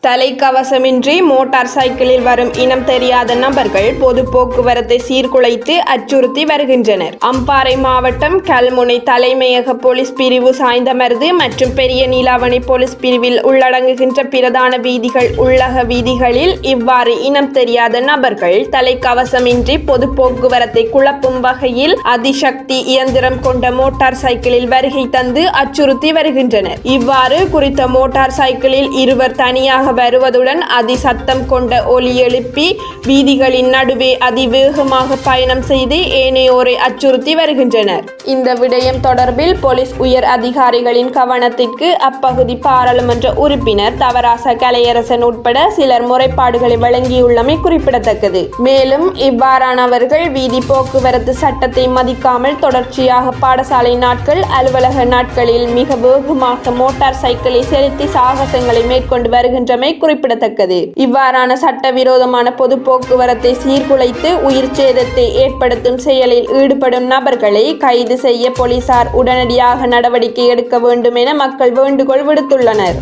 தலைக்கவசமின்றி motor சைக்கிளில் வரும் இனம் தெரியாத நபர்கள் பொது போக்குவரத்தை சீர்குலைத்து அச்சுறுத்தி வருகின்றனர். அம்பாறை மாவட்டம் கல்முனை தலைமையக போலீஸ் பிரிவு சாய்ந்தமருது மற்றும் பெரிய நீலாவணை போலீஸ் பிரிவில் உள்ளடங்குகின்ற பிரதான வீதிகள் உள்ளக வீதிகளில் இவ்வாறு இனம் தெரியாத நபர்கள் தலைக்கவசமின்றி பொது போக்குவரத்தை குழப்பும் வகையில் அதிசக்தி இயந்திரம் கொண்ட மோட்டார் சைக்கிளில் வருகை தந்து அச்சுறுத்தி வருகின்றனர். இவ்வாறு குறித்த மோட்டார் சைக்கிளில் இருவர் தனியாக வருவதுடன் அதிசத்தம் கொண்ட ஒலி எழுப்பி வீதிகளின் நடுவே அதிவேகமாக பயணம் செய்து ஏனையோரை அச்சுறுத்தி வருகின்றனர். இந்த விடயம் தொடர்பில் போலீஸ் உயர் அதிகாரிகளின் கவனத்திற்கு அப்பகுதி பாராளுமன்ற உறுப்பினர் தவராச கலையரசன் உட்பட சிலர் முறைப்பாடுகளை வழங்கியுள்ளமை குறிப்பிடத்தக்கது. மேலும் இவ்வாறானவர்கள் வீதி போக்குவரத்து சட்டத்தை மதிக்காமல் தொடர்ச்சியாக பாடசாலை நாட்கள் அலுவலக நாட்களில் மிக வேகமாக மோட்டார் சைக்கிளை செலுத்தி சாகசங்களை மேற்கொண்டு வருகின்றமை குறிப்பிடத்தக்கது. இவ்வாறான சட்டவிரோதமான பொது போக்குவரத்தை சீர்குலைத்து உயிர் சேதத்தை ஏற்படுத்தும் செயலில் ஈடுபடும் நபர்களை கைது செய்ய போலீசார் உடனடியாக நடவடிக்கை எடுக்க வேண்டும் என மக்கள் வேண்டுகோள் விடுத்துள்ளனர்.